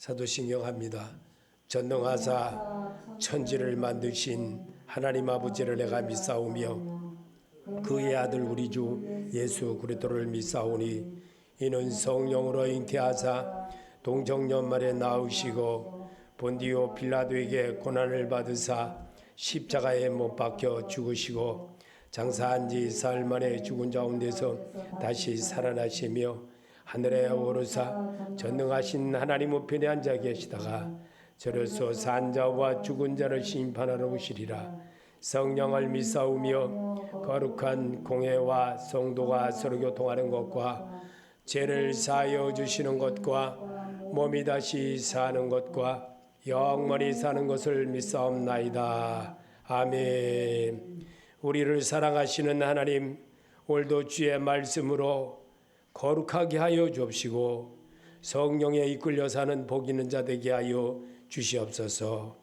사도신경합니다. 전능하사 천지를 만드신 하나님 아버지를 내가 믿사오며 그의 아들 우리 주 예수 그리스도를 믿사오니 이는 성령으로 잉태하사 동정년말에 낳으시고 본디오 빌라도에게 고난을 받으사 십자가에 못 박혀 죽으시고 장사한 지 사흘 만에 죽은 가운데서 다시 살아나시며 하늘에 오르사 전능하신 하나님 우편에 앉아 계시다가 저로서 산 자와 죽은 자를 심판하러 오시리라. 성령을 믿사오며 거룩한 공회와 성도가 서로 교통하는 것과 죄를 사하여 주시는 것과 몸이 다시 사는 것과 영원히 사는 것을 믿사옵나이다. 아멘. 우리를 사랑하시는 하나님, 오늘도 주의 말씀으로 거룩하게 하여 주옵시고 성령에 이끌려 사는 복 있는 자 되게 하여 주시옵소서.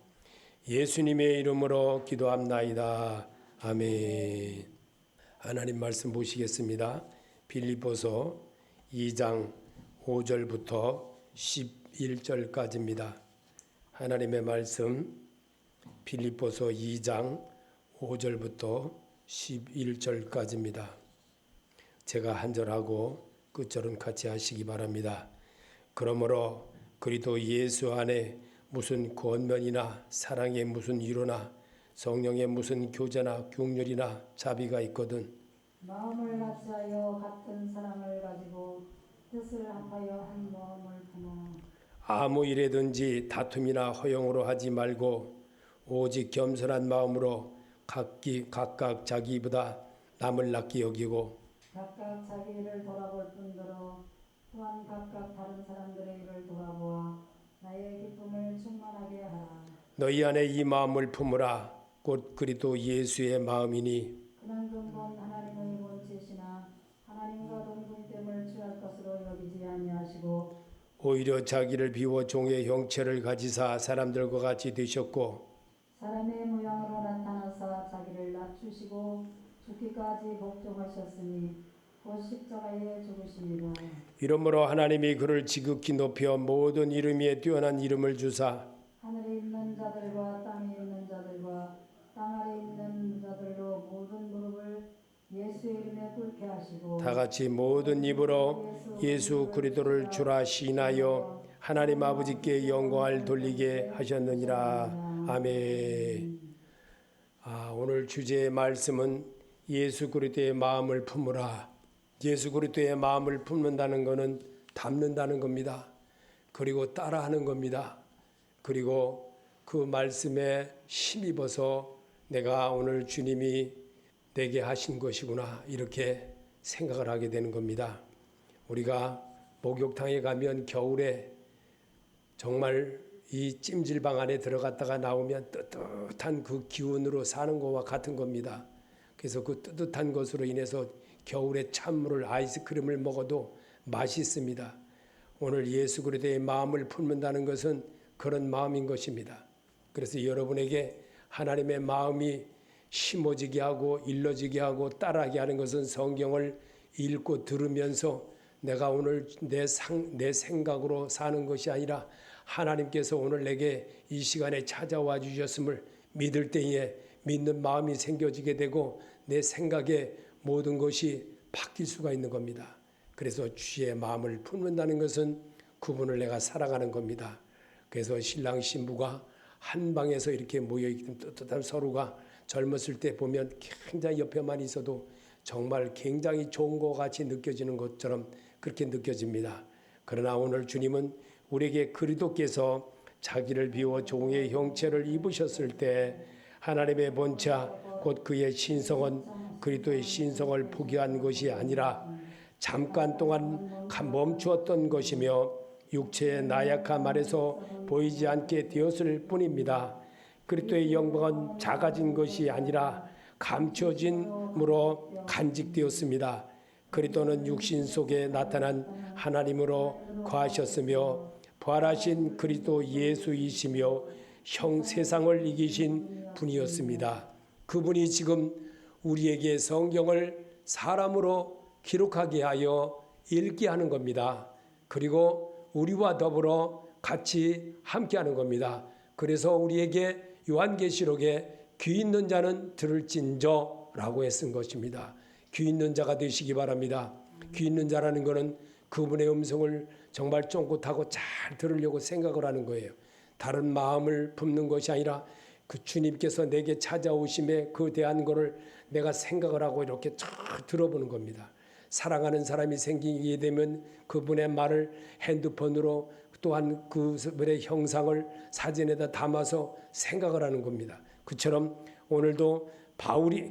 예수님의 이름으로 기도합나이다. 아멘. 하나님 말씀 보시겠습니다. 빌립보서 2장 5절부터 11절까지입니다. 하나님의 말씀 빌립보서 2장 5절부터 11절까지입니다. 제가 한 절하고 끝절은 같이 하시기 바랍니다. 그러므로 그리스도 예수 안에 무슨 권면이나 사랑의 무슨 위로나 성령의 무슨 교제나 긍휼이나 자비가 있거든 마음을 같이하여 같은 사랑을 가지고 뜻을 합하여 한 마음을 품어 아무 일에든지 다툼이나 허용으로 하지 말고 오직 겸손한 마음으로 각각 자기보다 남을 낫게 여기고 각각 자기 일을 돌아볼 뿐더러 또한 각각 다른 사람들의 일을 돌아보아 나의 기쁨을 충만하게 하라. 너희 안에 이 마음을 품으라. 곧 그리스도 예수의 마음이니 그는 근본 하나님의 본체시나 하나님과 동등됨을 취할 것으로 여기지 아니하시고 오히려 자기를 비워 종의 형체를 가지사 사람들과 같이 되셨고 사람의 모양으로 나타나사 자기를 낮추시고 죽기까지 복종하셨으니 곧 십자가에 죽으심이라. 이러므로 하나님이 그를 지극히 높여 모든 이름 위에 뛰어난 이름을 주사 하늘에 있는 자들과 땅에 있는 자들과 땅 아래 있는 자들로 모든 무릎을 예수의 이름에 꿇게 하시고 다 같이 모든 입으로 예수 그리스도를 주라 시인하여 하나님 아버지께 영광을 돌리게 하셨느니라. 아멘. 오늘 주제의 말씀은 예수 그리스도의 마음을 품으라. 예수 그리스도의 마음을 품는다는 것은 담는다는 겁니다. 그리고 따라하는 겁니다. 그리고 그 말씀에 힘입어서 내가 오늘 주님이 내게 하신 것이구나 이렇게 생각을 하게 되는 겁니다. 우리가 목욕탕에 가면 겨울에 정말 이 찜질방 안에 들어갔다가 나오면 뜨뜻한 그 기운으로 사는 것과 같은 겁니다. 그래서 그 뜨뜻한 것으로 인해서 겨울에 찬물을 아이스크림을 먹어도 맛있습니다. 오늘 예수 그리스도의 마음을 품는다는 것은 그런 마음인 것입니다. 그래서 여러분에게 하나님의 마음이 심어지게 하고 일러지게 하고 따라하게 하는 것은 성경을 읽고 들으면서 내가 오늘 내 생각으로 사는 것이 아니라 하나님께서 오늘 내게 이 시간에 찾아와 주셨음을 믿을 때에 믿는 마음이 생겨지게 되고 내 생각의 모든 것이 바뀔 수가 있는 겁니다. 그래서 주의 마음을 품는다는 것은 그분을 내가 사랑하는 겁니다. 그래서 신랑 신부가 한 방에서 이렇게 모여있는 뜨뜻한 서로가 젊었을 때 보면 굉장히 옆에만 있어도 정말 굉장히 좋은 것 같이 느껴지는 것처럼 그렇게 느껴집니다. 그러나 오늘 주님은 우리에게 그리스도께서 자기를 비워 종의 형체를 입으셨을 때 하나님의 본체 곧 그의 신성은 그리스도의 신성을 포기한 것이 아니라 잠깐 동안 멈추었던 것이며 육체의 나약함 아래서 보이지 않게 되었을 뿐입니다. 그리스도의 영광은 작아진 것이 아니라 감춰짐으로 간직되었습니다. 그리스도는 육신 속에 나타난 하나님으로 거하셨으며 부활하신 그리스도 예수이시며 세상을 이기신 분이었습니다. 그분이 지금 우리에게 성경을 사람으로 기록하게 하여 읽게 하는 겁니다. 그리고 우리와 더불어 같이 함께하는 겁니다. 그래서 우리에게 요한계시록에 귀 있는 자는 들을진저라고 쓴 것입니다. 귀 있는 자가 되시기 바랍니다. 귀 있는 자라는 것은 그분의 음성을 정말 쫑긋하고 잘 들으려고 생각을 하는 거예요. 다른 마음을 품는 것이 아니라 그 주님께서 내게 찾아오심에 그 대한 것을 내가 생각을 하고 이렇게 잘 들어보는 겁니다. 사랑하는 사람이 생기게 되면 그분의 말을 핸드폰으로 또한 그분의 형상을 사진에다 담아서 생각을 하는 겁니다. 그처럼 오늘도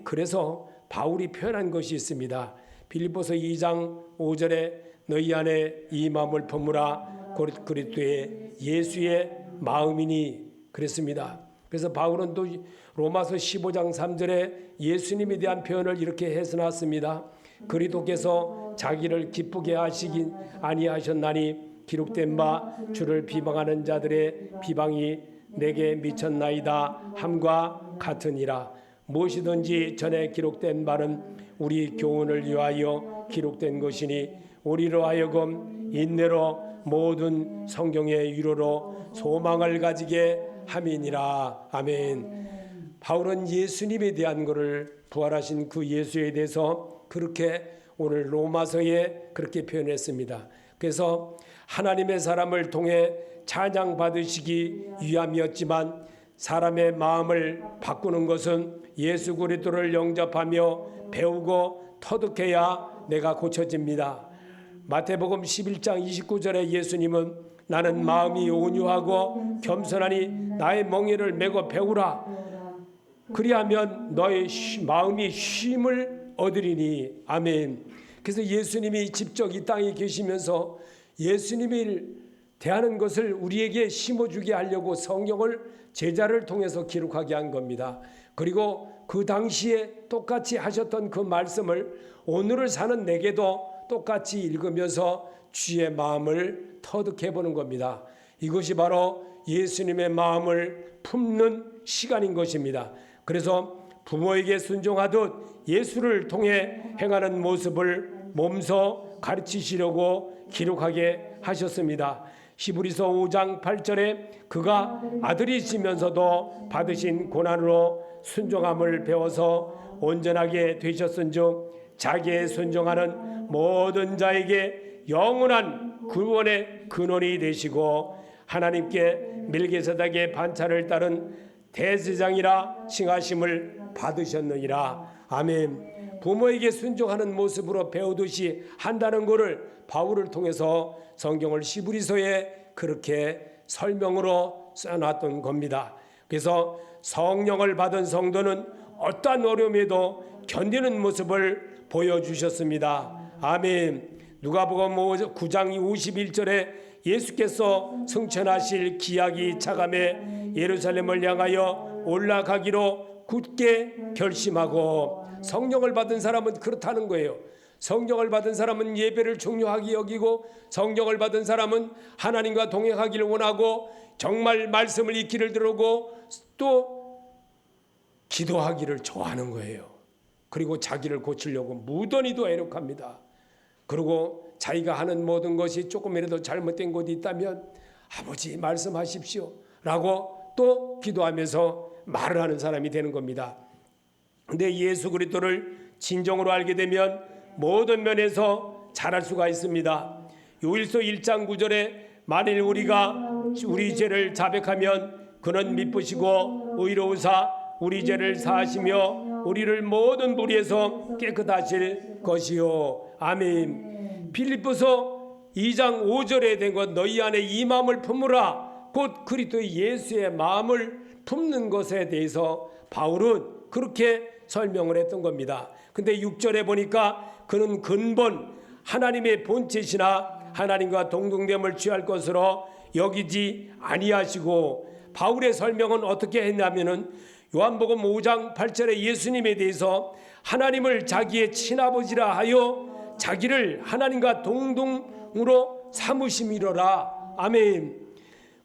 그래서 바울이 표현한 것이 있습니다. 빌립보서 2장 5절에 너희 안에 이 마음을 품으라 곧 그리스도의 예수의 마음이니 그랬습니다. 그래서 바울은 또 로마서 15장 3절에 예수님에 대한 표현을 이렇게 해서 놨습니다. 그리스도께서 자기를 기쁘게 하시긴 아니하셨나니 기록된 바 주를 비방하는 자들의 비방이 내게 미쳤나이다 함과 같으니라. 무엇이든지 전에 기록된 바는 우리 교훈을 위하여 기록된 것이니 우리로 하여금 인내로 모든 성경의 위로로 소망을 가지게 함이니라. 아멘. 바울은 예수님에 대한 것을 부활하신 그 예수에 대해서 그렇게 오늘 로마서에 그렇게 표현했습니다. 그래서 하나님의 사람을 통해 찬양받으시기 위함이었지만 사람의 마음을 바꾸는 것은 예수 그리스도를 영접하며 배우고 터득해야 내가 고쳐집니다. 마태복음 11장 29절에 예수님은 나는 마음이 온유하고 겸손하니 나의 멍에를 메고 배우라. 그리하면 너의 마음이 쉼을 얻으리니. 아멘. 그래서 예수님이 직접 이 땅에 계시면서 예수님을 대하는 것을 우리에게 심어주게 하려고 성경을 제자를 통해서 기록하게 한 겁니다. 그리고 그 당시에 똑같이 하셨던 그 말씀을 오늘을 사는 내게도 똑같이 읽으면서 주의 마음을 터득해 보는 겁니다. 이것이 바로 예수님의 마음을 품는 시간인 것입니다. 그래서 부모에게 순종하듯 예수를 통해 행하는 모습을 몸소 가르치시려고 기록하게 하셨습니다. 히브리서 5장 8절에 그가 아들이시면서도 받으신 고난으로 순종함을 배워서 온전하게 되셨은즉 자기의 순종하는 모든 자에게 영원한 구원의 근원이 되시고 하나님께 멜기세덱의 반차를 따른 대제사장이라 칭하심을 받으셨느니라. 아멘. 부모에게 순종하는 모습으로 배우듯이 한다는 것을 바울을 통해서 성경을 히브리서에 그렇게 설명으로 써놨던 겁니다. 그래서 성령을 받은 성도는 어떠한 어려움에도 견디는 모습을 보여주셨습니다. 아멘. 누가복음 9장 51절에 예수께서 승천하실 기약이 차감해 예루살렘을 향하여 올라가기로 굳게 결심하고 성령을 받은 사람은 그렇다는 거예요. 성령을 받은 사람은 예배를 중요하게 여기고 성령을 받은 사람은 하나님과 동행하기를 원하고 정말 말씀을 익히를 들으고 또 기도하기를 좋아하는 거예요. 그리고 자기를 고치려고 무던히도 애력합니다. 그리고 자기가 하는 모든 것이 조금이라도 잘못된 것이 있다면 아버지 말씀하십시오 라고 또 기도하면서 말을 하는 사람이 되는 겁니다. 근데 예수 그리스도를 진정으로 알게 되면 모든 면에서 잘할 수가 있습니다. 요일서 1장 9절에 만일 우리가 우리 죄를 자백하면 그는 미쁘시고 의로우사 우리 죄를 사하시며 우리를 모든 불의에서 깨끗하실 것이요. 아멘. 빌립보서 2장 5절에 된 것 너희 안에 이 마음을 품으라 곧 그리스도 예수의 마음을 품는 것에 대해서 바울은 그렇게 설명을 했던 겁니다. 근데 6절에 보니까 그는 근본 하나님의 본체시나 하나님과 동등됨을 취할 것으로 여기지 아니하시고 바울의 설명은 어떻게 했냐면은 요한복음 5장 8절에 예수님에 대해서 하나님을 자기의 친아버지라 하여 자기를 하나님과 동등으로 삼으심이로라. 아멘.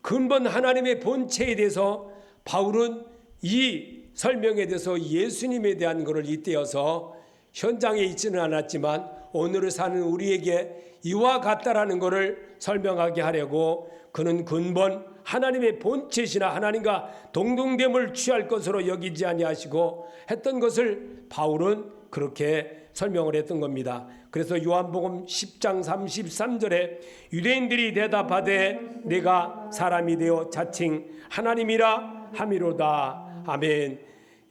근본 하나님의 본체에 대해서 바울은 이 설명에 대해서 예수님에 대한 것을 잇대어서 현장에 있지는 않았지만 오늘을 사는 우리에게 이와 같다라는 것을 설명하게 하려고 그는 근본 하나님의 본체시나 하나님과 동등됨을 취할 것으로 여기지 아니하시고 했던 것을 바울은 그렇게 설명을 했던 겁니다. 그래서 요한복음 10장 33절에 유대인들이 대답하되 내가 사람이 되어 자칭 하나님이라 함이로다. 아멘.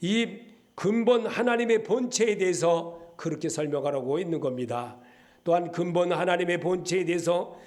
이 근본 하나님의 본체에 대해서 그렇게 설명하라고 있는 겁니다. 또한 근본 하나님의 본체에 대해서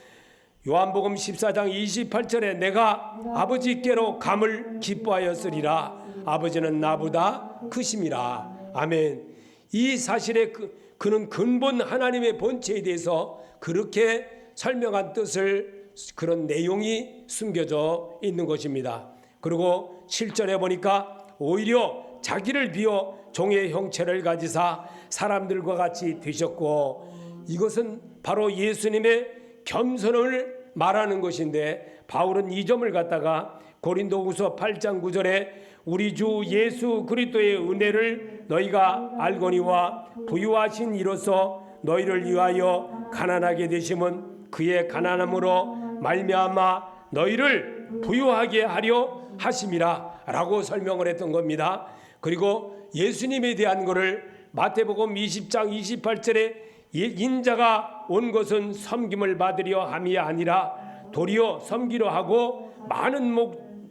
요한복음 14장 28절에 내가 아버지께로 감을 기뻐하였으리라. 아버지는 나보다 크심이라. 아멘. 이 사실에 그는 근본 하나님의 본체에 대해서 그렇게 설명한 뜻을, 그런 내용이 숨겨져 있는 것입니다. 그리고 7절에 보니까 오히려 자기를 비워 종의 형체를 가지사 사람들과 같이 되셨고, 이것은 바로 예수님의 겸손을 말하는 것인데, 바울은 이 점을 갖다가 고린도후서 8장 9절에 우리 주 예수 그리스도의 은혜를 너희가 알거니와 부유하신 이로써 너희를 위하여 가난하게 되심은 그의 가난함으로 말미암아 너희를 부유하게 하려 하심이라 라고 설명을 했던 겁니다. 그리고 예수님에 대한 것을 마태복음 20장 28절에 인자가 온 것은 섬김을 받으려 함이 아니라 도리어 섬기려 하고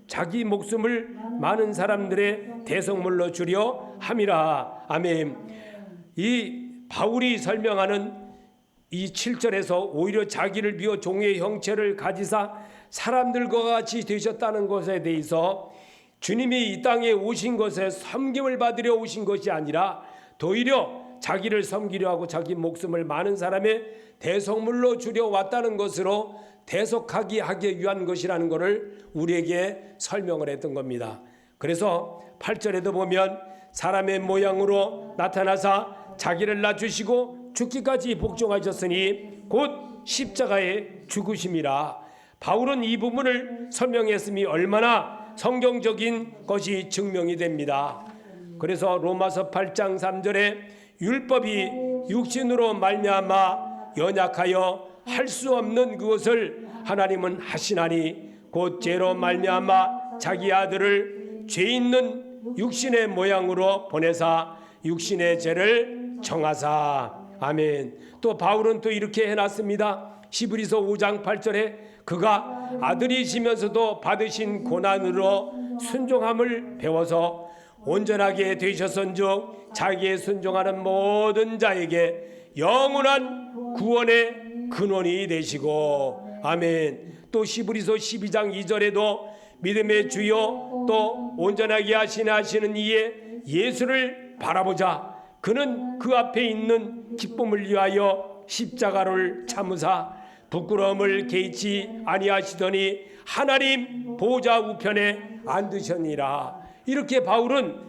자기 목숨을 많은 사람들의 대성물로 주려 함이라. 아멘. 이 바울이 설명하는 이 7절에서 오히려 자기를 비워 종의 형체를 가지사 사람들과 같이 되셨다는 것에 대해서 주님이 이 땅에 오신 것에 섬김을 받으려 오신 것이 아니라 도리어 자기를 섬기려 하고 자기 목숨을 많은 사람의 대성물로 주려 왔다는 것으로 대속하게 하기 위한 것이라는 것을 우리에게 설명을 했던 겁니다. 그래서 8절에도 보면 사람의 모양으로 나타나사 자기를 낮추시고 죽기까지 복종하셨으니 곧 십자가에 죽으심이라. 바울은 이 부분을 설명했음이 얼마나 성경적인 것이 증명이 됩니다. 그래서 로마서 8장 3절에 율법이 육신으로 말미암아 연약하여 할 수 없는 그것을 하나님은 하시나니 곧 죄로 말미암아 자기 아들을 죄 있는 육신의 모양으로 보내사 육신의 죄를 정하사. 아멘. 또 바울은 또 이렇게 해놨습니다. 히브리서 5장 8절에 그가 아들이시면서도 받으신 고난으로 순종함을 배워서 온전하게 되셨은즉 자기의 순종하는 모든 자에게 영원한 구원의 근원이 되시고. 아멘. 또 히브리서 12장 2절에도 믿음의 주요 또 온전하게 하시는 이의 예수를 바라보자. 그는 그 앞에 있는 기쁨을 위하여 십자가를 참으사 부끄러움을 개의치 아니하시더니 하나님 보좌 우편에 앉으셨니라. 이렇게 바울은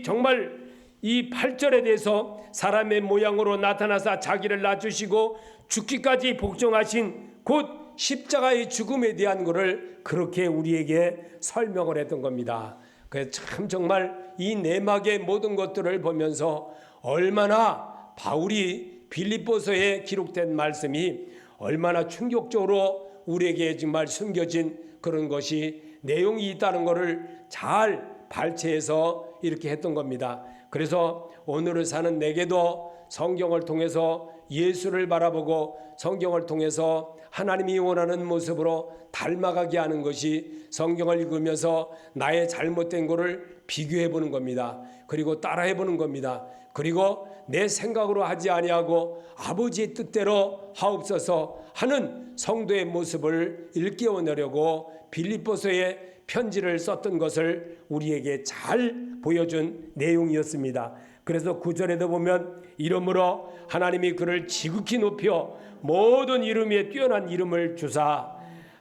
정말 이 8절에 대해서 사람의 모양으로 나타나사 자기를 낮추시고 죽기까지 복종하신 곧 십자가의 죽음에 대한 것을 그렇게 우리에게 설명을 했던 겁니다. 그래서 참 정말 이 내막의 모든 것들을 보면서 얼마나 바울이 빌립보서에 기록된 말씀이 얼마나 충격적으로 우리에게 정말 숨겨진 그런 것이 내용이 있다는 것을 잘 발췌해서 이렇게 했던 겁니다. 그래서 오늘을 사는 내게도 성경을 통해서 예수를 바라보고 성경을 통해서 하나님이 원하는 모습으로 닮아가게 하는 것이 성경을 읽으면서 나의 잘못된 것을 비교해 보는 겁니다. 그리고 따라해 보는 겁니다. 그리고 내 생각으로 하지 아니하고 아버지의 뜻대로 하옵소서 하는 성도의 모습을 일깨워내려고 빌립보서에 편지를 썼던 것을 우리에게 잘 보여준 내용이었습니다. 그래서 9절에도 보면 이러므로 하나님이 그를 지극히 높여 모든 이름 위에 뛰어난 이름을 주사.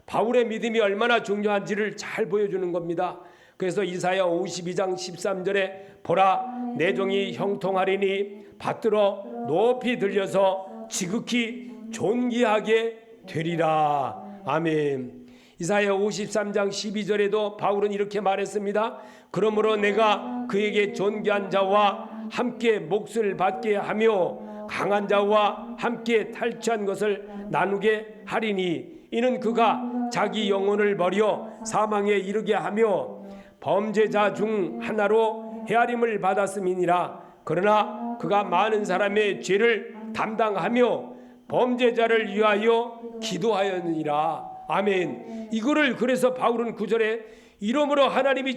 바울의 믿음이 얼마나 중요한지를 잘 보여주는 겁니다. 그래서 이사야 52장 13절에 보라 내 종이 형통하리니 받들어 높이 들려서 지극히 존귀하게 되리라. 아멘. 이사야 53장 12절에도 바울은 이렇게 말했습니다. 그러므로 내가 그에게 존귀한 자와 함께 몫을 받게 하며 강한 자와 함께 탈취한 것을 나누게 하리니 이는 그가 자기 영혼을 버려 사망에 이르게 하며 범죄자 중 하나로 헤아림을 받았음이니라. 그러나 그가 많은 사람의 죄를 담당하며 범죄자를 위하여 기도하였느니라. 아멘. 이거를 그래서 바울은 9절에 이러므로 하나님이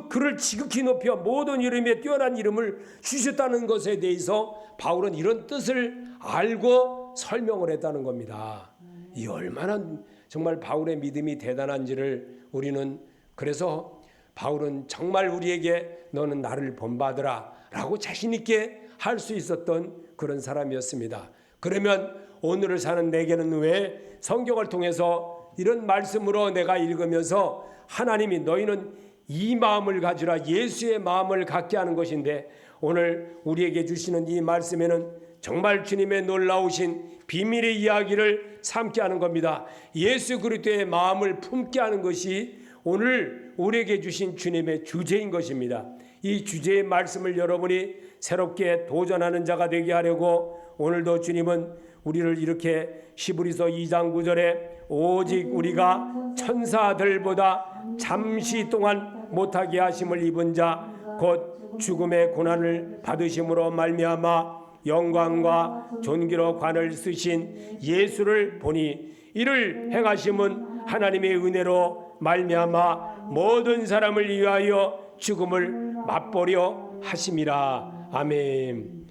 그를 지극히 높여 모든 이름에 뛰어난 이름을 주셨다는 것에 대해서 바울은 이런 뜻을 알고 설명을 했다는 겁니다. 이 얼마나 정말 바울의 믿음이 대단한지를 우리는, 그래서 바울은 정말 우리에게 너는 나를 본받으라 라고 자신 있게 할 수 있었던 그런 사람이었습니다. 그러면 오늘을 사는 내게는 왜 성경을 통해서 이런 말씀으로 내가 읽으면서 하나님이 너희는 이 마음을 가지라, 예수의 마음을 갖게 하는 것인데, 오늘 우리에게 주시는 이 말씀에는 정말 주님의 놀라우신 비밀의 이야기를 삼게 하는 겁니다. 예수 그리스도의 마음을 품게 하는 것이 오늘 우리에게 주신 주님의 주제인 것입니다. 이 주제의 말씀을 여러분이 새롭게 도전하는 자가 되게 하려고 오늘도 주님은 우리를 이렇게 히브리서 2장 9절에 오직 우리가 천사들보다 잠시 동안 못하게 하심을 입은 자 곧 죽음의 고난을 받으심으로 말미암아 영광과 존귀로 관을 쓰신 예수를 보니 이를 행하심은 하나님의 은혜로 말미암아 모든 사람을 위하여 죽음을 맛보려 하심이라. 아멘.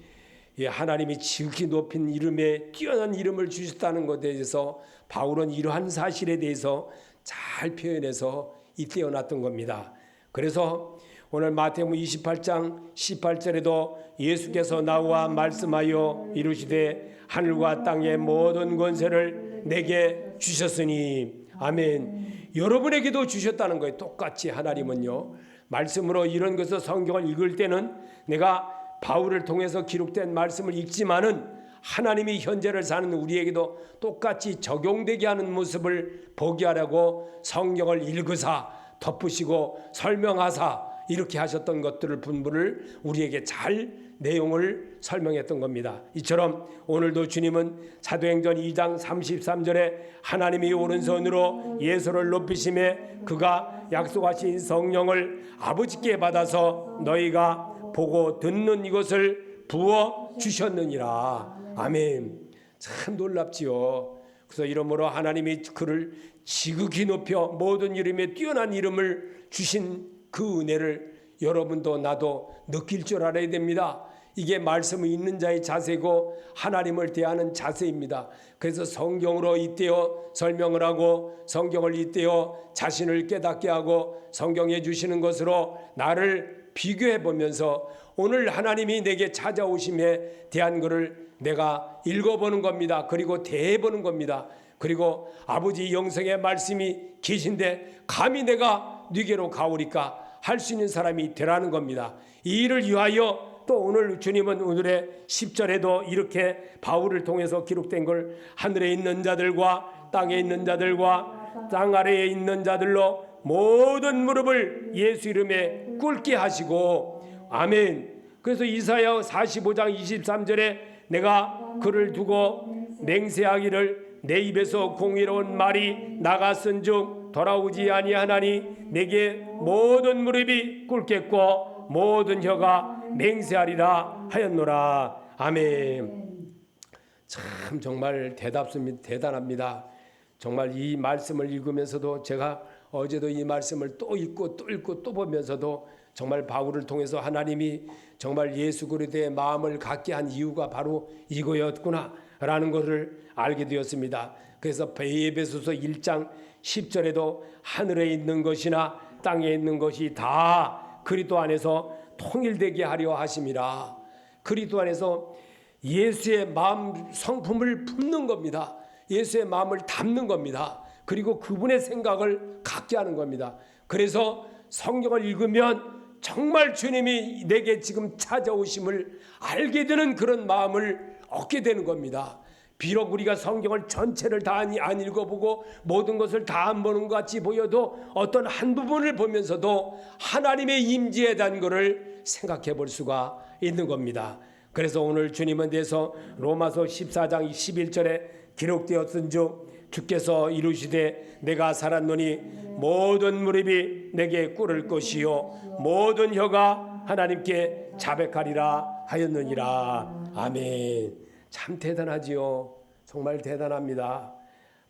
하나님이 지극히 높인 이름에 뛰어난 이름을 주셨다는 것에 대해서 바울은 이러한 사실에 대해서 잘 표현해서 띄어놨던 겁니다. 그래서 오늘 마태복음 28장 18절에도 예수께서 나와 말씀하여 이르시되 하늘과 땅의 모든 권세를 내게 주셨으니. 아멘. 여러분에게도 주셨다는 거예요. 똑같이 하나님은요. 말씀으로 이런 것을 성경을 읽을 때는 내가 바울을 통해서 기록된 말씀을 읽지만은 하나님이 현재를 사는 우리에게도 똑같이 적용되게 하는 모습을 보게 하려고 성경을 읽으사 덮으시고 설명하사 이렇게 하셨던 것들을 분부를 우리에게 잘 내용을 설명했던 겁니다. 이처럼 오늘도 주님은 사도행전 2장 33절에 하나님이 오른손으로 예수를 높이심에 그가 약속하신 성령을 아버지께 받아서 너희가 보고 듣는 이것을 부어 주셨느니라. 아멘. 참 놀랍지요. 그래서 이러므로 하나님이 그를 지극히 높여 모든 이름에 뛰어난 이름을 주신 그 은혜를 여러분도 나도 느낄 줄 알아야 됩니다. 이게 말씀을 읽는 자의 자세고 하나님을 대하는 자세입니다. 그래서 성경으로 잇대어 설명을 하고 성경을 잇대어 자신을 깨닫게 하고 성경에 주시는 것으로 나를 비교해 보면서 오늘 하나님이 내게 찾아오심에 대한 것을 내가 읽어보는 겁니다. 그리고 대해보는 겁니다. 그리고 아버지 영성의 말씀이 계신데 감히 내가 네게로 가오리까 할 수 있는 사람이 되라는 겁니다. 이 일을 위하여 또 오늘 주님은 오늘의 10절에도 이렇게 바울을 통해서 기록된 걸 하늘에 있는 자들과 땅에 있는 자들과 땅 아래에 있는 자들로 모든 무릎을 예수 이름에 꿇게 하시고. 아멘. 그래서 이사야 45장 23절에 내가 그를 두고 맹세하기를 내 입에서 공의로운 말이 나갔은즉 돌아오지 아니하나니 내게 모든 무릎이 꿇겠고 모든 혀가 맹세하리라 하였노라. 아멘. 참 정말 대단합니다. 정말 이 말씀을 읽으면서도 제가 어제도 이 말씀을 또 읽고 또 읽고 또 보면서도 정말 바울을 통해서 하나님이 정말 예수 그리스도의 마음을 갖게 한 이유가 바로 이거였구나라는 것을 알게 되었습니다. 그래서 에베소서 1장 10절에도 하늘에 있는 것이나 땅에 있는 것이 다 그리스도 안에서 통일되게 하려 하심이라. 그리스도 안에서 예수의 마음 성품을 품는 겁니다. 예수의 마음을 담는 겁니다. 그리고 그분의 생각을 갖게 하는 겁니다. 그래서 성경을 읽으면 정말 주님이 내게 지금 찾아오심을 알게 되는 그런 마음을 얻게 되는 겁니다. 비록 우리가 성경을 전체를 다 안 읽어보고 모든 것을 다 안 보는 것 같이 보여도 어떤 한 부분을 보면서도 하나님의 임재에 대한 것을 생각해 볼 수가 있는 겁니다. 그래서 오늘 주님은 대해서 로마서 14장 11절에 기록되었은즉 주께서 이루시되 내가 살았노니 모든 무릎이 내게 꿇을 것이요 모든 혀가 하나님께 자백하리라 하였느니라. 아멘. 참 대단하지요. 정말 대단합니다.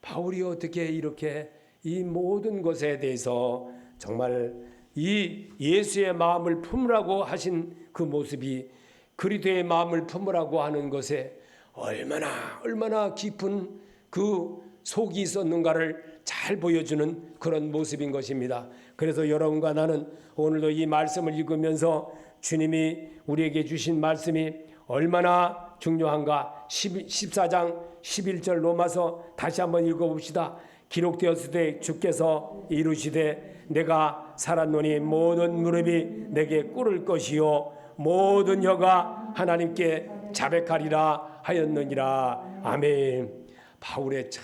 바울이 어떻게 이렇게 이 모든 것에 대해서 정말 이 예수의 마음을 품으라고 하신 그 모습이 그리스도의 마음을 품으라고 하는 것에 얼마나 깊은 그 속이 있었는가를 잘 보여주는 그런 모습인 것입니다. 그래서 여러분과 나는 오늘도 이 말씀을 읽으면서 주님이 우리에게 주신 말씀이 얼마나 중요한가. 14장 11절 로마서 다시 한번 읽어봅시다. 기록되었을 때 주께서 이루시되 내가 살았노니 모든 무릎이 내게 꿇을 것이요 모든 혀가 하나님께 자백하리라 하였느니라. 아멘. 바울의 참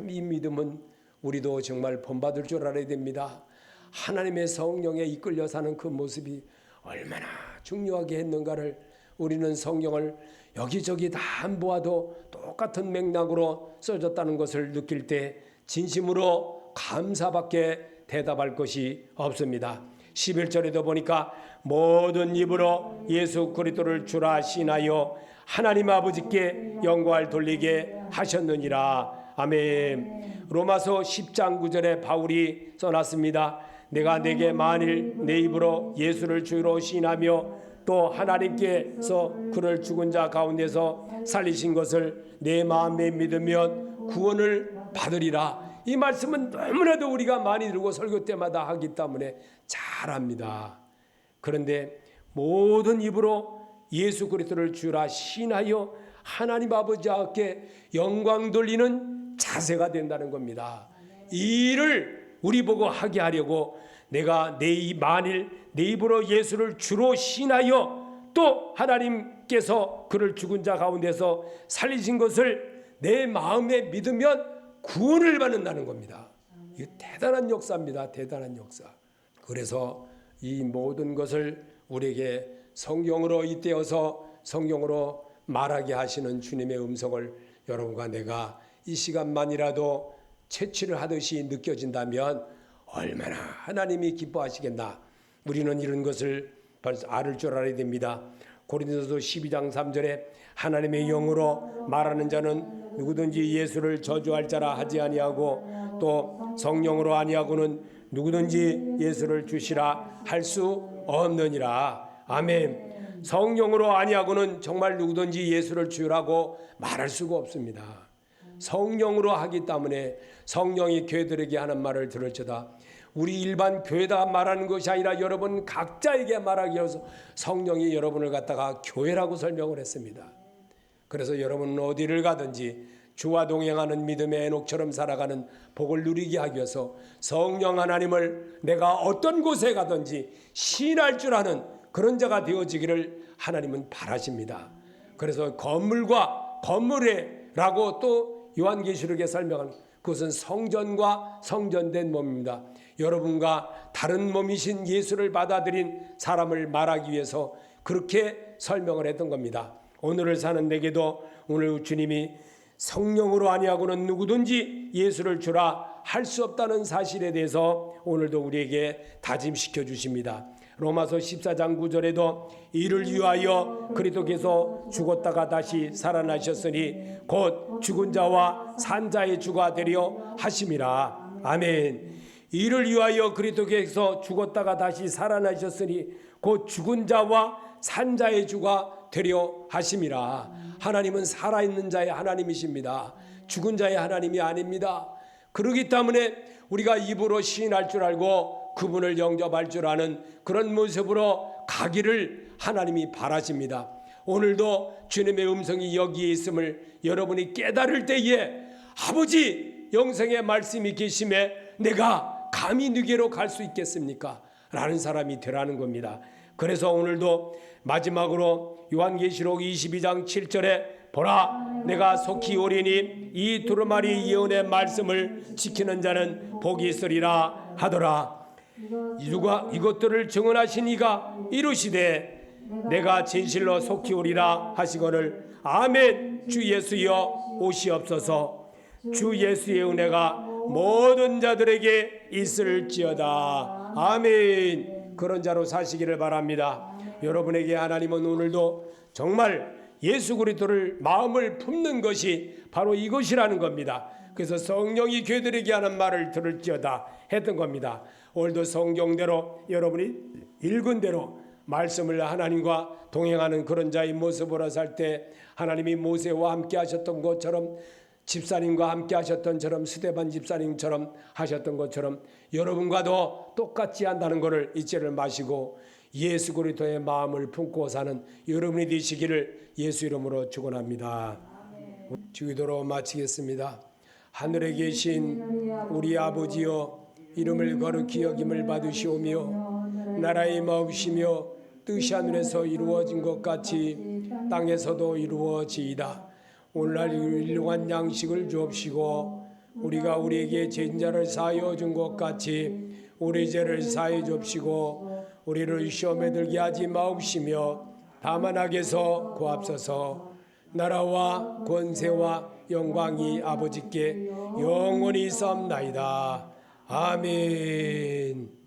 이 믿음은 우리도 정말 본받을 줄 알아야 됩니다. 하나님의 성령에 이끌려 사는 그 모습이 얼마나 중요하게 했는가를 우리는 성경을 여기저기 다 안 보아도 똑같은 맥락으로 써졌다는 것을 느낄 때 진심으로 감사밖에 대답할 것이 없습니다. 11절에도 보니까 모든 입으로 예수 그리스도를 주라 시인하여 하나님 아버지께 영광을 돌리게 하셨느니라. 아멘. 로마서 10장 9절에 바울이 써놨습니다. 내가 내게 만일 내 입으로 예수를 주로 시인하며 또 하나님께서 그를 죽은 자 가운데서 살리신 것을 내 마음에 믿으면 구원을 받으리라. 이 말씀은 너무나도 우리가 많이 들고 설교 때마다 하기 때문에 잘 압니다. 그런데 모든 입으로 예수 그리스도를 주라 시인하여 하나님 아버지 앞에 영광 돌리는 자세가 된다는 겁니다. 이 일을 우리 보고 하게 하려고 내가 만일 내 입으로 예수를 주로 시인하여 또 하나님께서 그를 죽은 자 가운데서 살리신 것을 내 마음에 믿으면 구원을 받는다는 겁니다. 이게 대단한 역사입니다. 대단한 역사. 그래서 이 모든 것을 우리에게 성경으로 잇대어서 성경으로 말하게 하시는 주님의 음성을 여러분과 내가 이 시간만이라도 채취를 하듯이 느껴진다면 얼마나 하나님이 기뻐하시겠나. 우리는 이런 것을 벌써 알을 줄 알아야 됩니다. 고린도서 12장 3절에 하나님의 영으로 말하는 자는 누구든지 예수를 저주할 자라 하지 아니하고 또 성령으로 아니하고는 누구든지 예수를 주시라 할 수 없느니라. 아멘. 성령으로 아니하고는 정말 누구든지 예수를 주라고 말할 수가 없습니다. 성령으로 하기 때문에 성령이 교회들에게 하는 말을 들을지어다. 우리 일반 교회다 말하는 것이 아니라 여러분 각자에게 말하기 위해서 성령이 여러분을 갖다가 교회라고 설명을 했습니다. 그래서 여러분은 어디를 가든지 주와 동행하는 믿음의 에녹처럼 살아가는 복을 누리게 하기 위해서 성령 하나님을 내가 어떤 곳에 가든지 시인할 줄 아는 그런 자가 되어지기를 하나님은 바라십니다. 그래서 건물과 건물에라고 또 요한계시록에 설명한 그것은 성전과 성전된 몸입니다. 여러분과 다른 몸이신 예수를 받아들인 사람을 말하기 위해서 그렇게 설명을 했던 겁니다. 오늘을 사는 내게도 오늘 주님이 성령으로 아니하고는 누구든지 예수를 주라 할 수 없다는 사실에 대해서 오늘도 우리에게 다짐시켜 주십니다. 로마서 14장 9절에도 이를 위하여 그리스도께서 죽었다가 다시 살아나셨으니 곧 죽은 자와 산 자의 주가 되려 하심이라. 아멘. 이를 위하여 그리스도께서 죽었다가 다시 살아나셨으니 곧 죽은 자와 산 자의 주가 되려 하심이라. 하나님은 살아있는 자의 하나님이십니다. 죽은 자의 하나님이 아닙니다. 그렇기 때문에 우리가 입으로 시인할 줄 알고 그분을 영접할 줄 아는 그런 모습으로 가기를 하나님이 바라십니다. 오늘도 주님의 음성이 여기에 있음을 여러분이 깨달을 때에 아버지 영생의 말씀이 계심에 내가 감히 네게로 갈 수 있겠습니까? 라는 사람이 되라는 겁니다. 그래서 오늘도 마지막으로 요한계시록 22장 7절에 보라 내가 속히 오리니 이 두루마리 예언의 말씀을 지키는 자는 복이 있으리라 하더라. 누가 이것들을 증언하신 이가 이르시되 내가 진실로 속히 오리라 하시거늘 아멘. 주 예수여 오시옵소서. 주 예수의 은혜가 모든 자들에게 있을지어다. 아멘. 그런 자로 사시기를 바랍니다. 여러분에게 하나님은 오늘도 정말 예수 그리스도를 마음을 품는 것이 바로 이것이라는 겁니다. 그래서 성령이 교회들에게 하는 말을 들을지어다 했던 겁니다. 오늘도 성경대로 여러분이 읽은 대로 말씀을 하나님과 동행하는 그런 자의 모습으로 살 때 하나님이 모세와 함께 하셨던 것처럼 집사님과 함께 하셨던 처럼 스데반 집사님처럼 하셨던 것처럼 여러분과도 똑같이 한다는 것을 잊지를 마시고 예수 그리스도의 마음을 품고 사는 여러분이 되시기를 예수 이름으로 축원합니다. 주기도로 마치겠습니다. 하늘에 계신 우리 아버지여, 이름을 거룩히 여김을 받으시오며 나라의 마옵시며 뜻이 하늘에서 이루어진 것 같이 땅에서도 이루어지이다. 오늘날 일용한 양식을 주옵시고 우리가 우리에게 죄인 자를 사하여 준 것 같이 우리 죄를 사하여 주옵시고 우리를 시험에 들게 하지 마옵시며 다만 악에서 구하옵소서. 나라와 권세와 영광이 아버지께 영원히 있사옵나이다. 아멘.